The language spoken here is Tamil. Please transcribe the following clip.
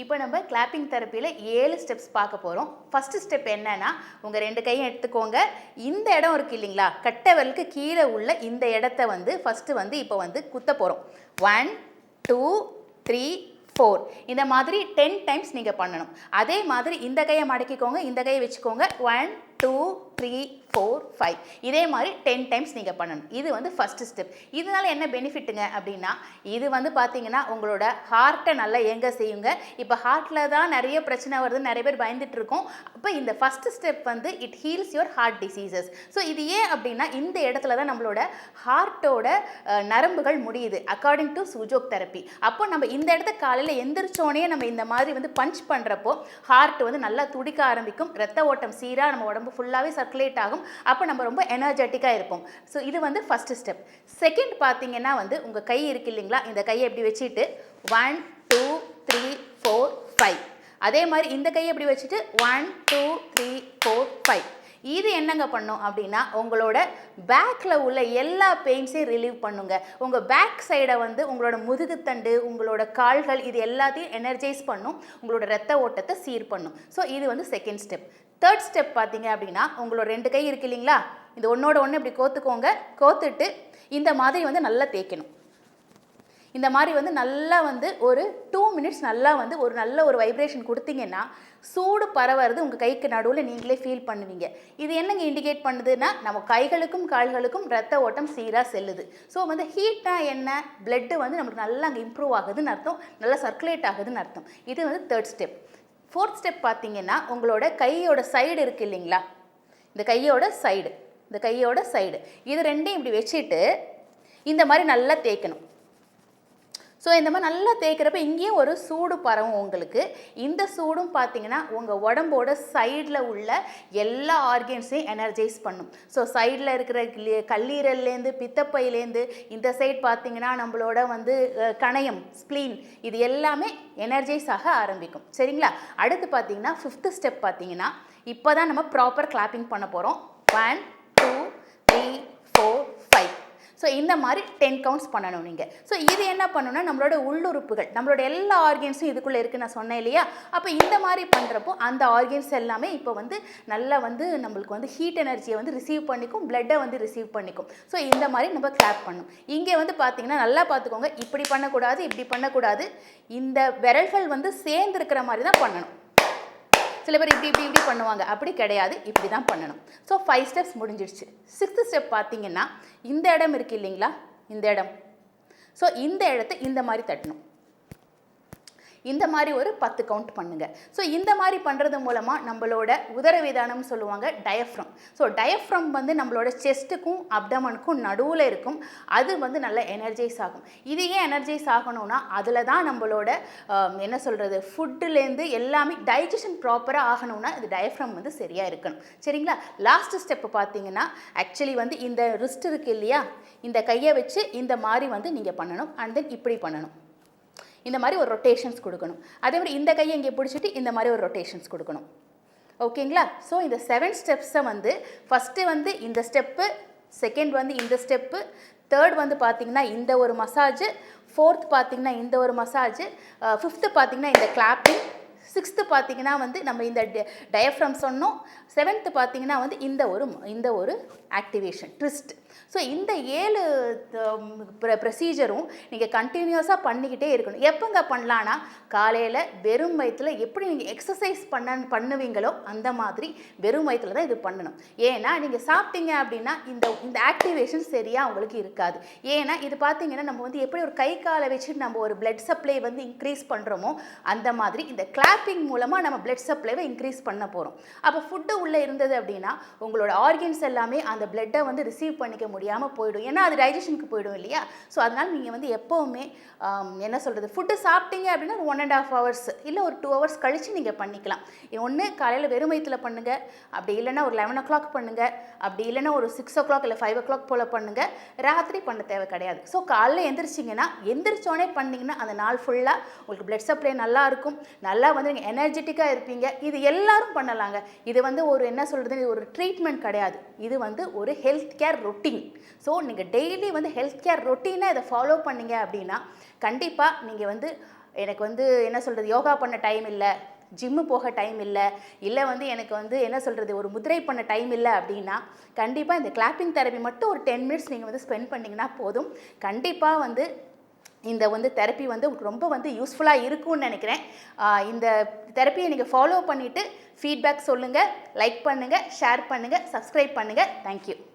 இப்போ நம்ம கிளாப்பிங் தெரப்பியில் 7 ஸ்டெப்ஸ் பார்க்க போகிறோம். ஃபஸ்ட்டு ஸ்டெப் என்னன்னா, உங்கள் 2 கையும் எடுத்துக்கோங்க. இந்த இடம் இருக்குது இல்லைங்களா, கட்டை விரலுக்கு கீழே உள்ள இந்த இடத்த வந்து ஃபஸ்ட்டு வந்து இப்போ வந்து குத்த போகிறோம். 1 2 3 4 இந்த மாதிரி 10 டைம்ஸ் நீங்கள் பண்ணணும். அதே மாதிரி இந்த கையை மடக்கிக்கோங்க, இந்த கையை வச்சுக்கோங்க. 1 2 3 4 5 இதே மாதிரி 10 டைம்ஸ் நீங்கள் பண்ணணும். இது வந்து ஃபஸ்ட்டு ஸ்டெப். இதனால என்ன பெனிஃபிட்டுங்க அப்படின்னா, இது வந்து பார்த்தீங்கன்னா உங்களோட ஹார்ட்டை நல்லா இயங்க செய்யுங்க. இப்போ ஹார்ட்டில் தான் நிறைய பிரச்சனை வருது, நிறைய பேர் பயந்துட்டு இருக்கோம். அப்போ இந்த ஃபஸ்ட்டு ஸ்டெப் வந்து it heals your heart diseases. So இது ஏன் அப்படின்னா, இந்த இடத்துல தான் நம்மளோட ஹார்ட்டோட நரம்புகள் முடியுது அக்கார்டிங் டு சுஜோக் தெரப்பி. அப்போ நம்ம இந்த இடத்த காலையில் எந்திரிச்சோடனே நம்ம இந்த மாதிரி வந்து பஞ்ச் பண்ணுறப்போ ஹார்ட் வந்து நல்லா துடிக்க ஆரம்பிக்கும், ரத்த ஓட்டம் சீராக நம்ம உடம்பு ஃபுல்லாகவே சர்க்குலேட் ஆகும். அப்போ நம்ம ரொம்ப எனர்ஜெட்டிக்காக இருப்போம். ஸோ இது வந்து ஃபஸ்ட்டு ஸ்டெப். செகண்ட் பார்த்தீங்கன்னா வந்து உங்கள் கை இருக்கு இல்லைங்களா, இந்த கையை எப்படி வச்சுட்டு 1 2 3 4 5 அதே மாதிரி இந்த கையை எப்படி வச்சுட்டு 1 2 3 4 5 இது என்னங்க பண்ணும் அப்படின்னா, உங்களோட பேக்கில் உள்ள எல்லா பெயின்ஸையும் ரிலீவ் பண்ணுங்க. உங்கள் பேக் சைடை வந்து உங்களோட முதுகுத்தண்டு, உங்களோட கால்கள் இது எல்லாத்தையும் எனர்ஜைஸ் பண்ணும், உங்களோட ரத்த ஓட்டத்தை சீர் பண்ணும். ஸோ இது வந்து செகண்ட் ஸ்டெப். தேர்ட் ஸ்டெப் பார்த்தீங்க அப்படின்னா, உங்களோட 2 கை இருக்கு இல்லைங்களா, இந்த ஒன்றோட ஒன்று இப்படி கோத்துக்கோங்க. கோத்துட்டு இந்த மாதிரி வந்து நல்லா தேய்க்கணும். இந்த மாதிரி வந்து நல்லா வந்து ஒரு 2 மினிட்ஸ் நல்லா வந்து ஒரு நல்ல ஒரு வைப்ரேஷன் கொடுத்தீங்கன்னா சூடு பரவுறது உங்கள் கைக்கு நடுவில் நீங்களே ஃபீல் பண்ணுவீங்க. இது என்னங்க இண்டிகேட் பண்ணுதுன்னா, நம்ம கைகளுக்கும் கால்களுக்கும் ரத்த ஓட்டம் சீராக செல்லுது. ஸோ வந்து ஹீட்னா என்ன, பிளட்டு வந்து நமக்கு நல்லா அங்கே இம்ப்ரூவ் ஆகுதுன்னு அர்த்தம், நல்லா சர்க்குலேட் ஆகுதுன்னு அர்த்தம். இது வந்து தேர்ட் ஸ்டெப். ஃபோர்த் ஸ்டெப் பார்த்தீங்கன்னா, உங்களோட கையோட சைடு இருக்குது இல்லைங்களா, இந்த கையோட சைடு இது ரெண்டையும் இப்படி வச்சுட்டு இந்த மாதிரி நல்லா தேய்க்கணும். ஸோ இந்த மாதிரி நல்லா தேய்க்கிறப்ப இங்கேயும் ஒரு சூடு பரவும் உங்களுக்கு. இந்த சூடும் பார்த்தீங்கன்னா உங்கள் உடம்போட சைடில் உள்ள எல்லா ஆர்கன்ஸையும் எனர்ஜைஸ் பண்ணும். ஸோ சைடில் இருக்கிற கல்லீரல்லேருந்து பித்தப்பையிலேருந்து இந்த சைட் பார்த்தீங்கன்னா நம்மளோட வந்து கணையம் ஸ்ப்ளீன் இது எல்லாமே எனர்ஜைஸ் ஆக ஆரம்பிக்கும். சரிங்களா? அடுத்து பார்த்தீங்கன்னா ஃபிஃப்த்து ஸ்டெப் பார்த்தீங்கன்னா, இப்போ தான் நம்ம ப்ராப்பர் கிளாப்பிங் பண்ண போகிறோம். 1 2 3 4 5 ஸோ இந்த மாதிரி 10 கவுண்ட்ஸ் பண்ணணும் நீங்கள். ஸோ இது என்ன பண்ணணும்னா, நம்மளோட உள்ளுறுப்புகள் நம்மளோட எல்லா ஆர்கன்ஸும் இதுக்குள்ளே இருக்குன்னு நான் சொன்னேன் இல்லையா, அப்போ இந்த மாதிரி பண்ணுறப்போ அந்த ஆர்கன்ஸ் எல்லாமே இப்போ வந்து நல்லா வந்து நம்மளுக்கு வந்து ஹீட் எனர்ஜியை வந்து ரிசீவ் பண்ணிக்கும், பிளட்டை வந்து ரிசீவ் பண்ணிக்கும். ஸோ இந்த மாதிரி நம்ம கிளாப் பண்ணணும். இங்கே வந்து பார்த்தீங்கன்னா நல்லா பார்த்துக்கோங்க, இப்படி பண்ணக்கூடாது, இப்படி பண்ணக்கூடாது, இந்த விரல்கள் வந்து சேர்ந்து இருக்கிற மாதிரி தான் பண்ணணும். சில பேர் இப்படி பண்ணுவாங்க, அப்படி கிடையாது, இப்படி தான் பண்ணணும். ஸோ 5 ஸ்டெப்ஸ் முடிஞ்சிடுச்சு. 6th ஸ்டெப் பார்த்தீங்கன்னா, இந்த இடம் இருக்குது இல்லைங்களா, இந்த இடம். ஸோ இந்த இடத்த இந்த மாதிரி தட்டணும். இந்த மாதிரி ஒரு 10 கவுண்ட் பண்ணுங்க. ஸோ இந்த மாதிரி பண்ணுறது மூலமாக நம்மளோட உதரவிதானம்னு சொல்லுவாங்க, டயஃப்ரம். ஸோ டயஃப்ரம் வந்து நம்மளோட செஸ்ட்டுக்கும் அப்டமனுக்கும் நடுவில் இருக்கும். அது வந்து நல்லா எனர்ஜைஸ் ஆகும். இது ஏன் எனர்ஜைஸ் ஆகணும்னா, அதில் தான் நம்மளோட என்ன சொல்கிறது, ஃபுட்டுலேருந்து எல்லாமே டைஜஷன் ப்ராப்பராக ஆகணும்னா இது டயஃப்ரம் வந்து சரியாக இருக்கணும். சரிங்களா? லாஸ்ட் ஸ்டெப்பு பார்த்தீங்கன்னா, ஆக்சுவலி வந்து இந்த ரிஸ்ட் இருக்குது இல்லையா, இந்த கையை வச்சு இந்த மாதிரி வந்து நீங்கள் பண்ணணும். அண்ட் தென் இப்படி பண்ணணும், இந்த மாதிரி ஒரு ரொட்டேஷன்ஸ் கொடுக்கணும். அதே மாதிரி இந்த கையை இங்கே பிடிச்சிட்டு இந்த மாதிரி ஒரு ரொட்டேஷன்ஸ் கொடுக்கணும். ஓகேங்களா? ஸோ இந்த 7 ஸ்டெப்ஸை வந்து ஃபஸ்ட்டு வந்து இந்த ஸ்டெப்பு, செகண்ட் வந்து இந்த ஸ்டெப்பு, தேர்ட் வந்து பார்த்திங்கன்னா இந்த ஒரு மசாஜு, ஃபோர்த் பார்த்திங்கன்னா இந்த ஒரு மசாஜு, ஃபிஃப்த்து பார்த்திங்கன்னா இந்த கிளாப்பிங், 6th பார்த்திங்கன்னா வந்து நம்ம இந்த டயஃப்ரம் சொன்னோம், 7th பார்த்திங்கன்னா வந்து இந்த ஒரு ஆக்டிவேஷன் ட்விஸ்ட். ஸோ இந்த 7 ப்ரொசீஜரும் நீங்கள் கண்டினியூஸாக பண்ணிக்கிட்டே இருக்கணும். எப்போங்க பண்ணலான்னா, காலையில் வெறும் வயிற்றில் எப்படி நீங்கள் எக்ஸசைஸ் பண்ணுவீங்களோ அந்த மாதிரி வெறும் வயிற்றில் தான் இது பண்ணணும். ஏன்னா நீங்கள் சாப்பிட்டீங்க அப்படின்னா இந்த ஆக்டிவேஷன் சரியாக உங்களுக்கு இருக்காது. ஏன்னா இது பார்த்தீங்கன்னா நம்ம வந்து எப்படி ஒரு கை காலை வச்சுட்டு நம்ம ஒரு பிளட் சப்ளை வந்து இன்க்ரீஸ் பண்ணுறோமோ அந்த மாதிரி இந்த கிளாப்பிங் மூலமாக நம்ம பிளட் சப்ளைவை இன்க்ரீஸ் பண்ண போகிறோம். அப்போ ஃபுட்டு உள்ளே இருந்தது அப்படின்னா உங்களோட ஆர்கன்ஸ் எல்லாமே அந்த பிளட்டை வந்து ரிசீவ் பண்ணிக்க முடியாமல் போயிடும். ஏன்னா அது டைஜஷனுக்கு போயிடும் இல்லையா. ஸோ அதனால் நீங்கள் வந்து எப்போவுமே என்ன சொல்கிறது, ஃபுட்டு சாப்பிட்டீங்க அப்படின்னா ஒரு 1.5 hours இல்லை ஒரு 2 hours கழித்து நீங்கள் பண்ணிக்கலாம். ஒன்று காலையில் வெறும் வயிற்றில் பண்ணுங்கள், அப்படி இல்லைன்னா ஒரு 11 o'clock பண்ணுங்கள், அப்படி இல்லைன்னா ஒரு 6 o'clock இல்லை 5 o'clock போல் பண்ணுங்கள். ராத்திரி பண்ண தேவை கிடையாது. ஸோ காலையில் எந்திரிச்சோடனே பண்ணிங்கன்னா அந்த நாள் ஃபுல்லாக உங்களுக்கு பிளட் சப்ளை நல்லா இருக்கும், நல்லா வந்து நீங்கள் எனர்ஜெட்டிக்காக இருப்பீங்க. இது எல்லாரும் பண்ணலாங்க. இது வந்து ஒரு என்ன சொல்கிறது, இது ஒரு ட்ரீட்மெண்ட் கிடையாது, இது வந்து ஒரு ஹெல்த் கேர் ரொட்டீன். ஸோ நீங்கள் டெய்லி வந்து ஹெல்த் கேர் ரொட்டீனாக இதை ஃபாலோ பண்ணிங்க அப்படின்னா கண்டிப்பாக நீங்கள் வந்து எனக்கு வந்து என்ன சொல்கிறது, யோகா பண்ண டைம் இல்லை, ஜிம்மு போக டைம் இல்லை, இல்லை வந்து எனக்கு வந்து என்ன சொல்கிறது, ஒரு முதிரை பண்ண டைம் இல்லை அப்படின்னா கண்டிப்பாக இந்த கிளாப்பிங் தெரப்பி மட்டும் ஒரு 10 மினிட்ஸ் நீங்கள் வந்து ஸ்பெண்ட் பண்ணிங்கன்னா போதும். கண்டிப்பாக வந்து இந்த வந்து தெரப்பி வந்து உங்களுக்கு ரொம்ப வந்து யூஸ்ஃபுல்லாக இருக்கும்னு நினைக்கிறேன். இந்த தெரப்பியை நீங்கள் ஃபாலோ பண்ணிவிட்டு ஃபீட்பேக் சொல்லுங்கள், லைக் பண்ணுங்கள், ஷேர் பண்ணுங்கள், சப்ஸ்கிரைப் பண்ணுங்கள். தேங்க்யூ.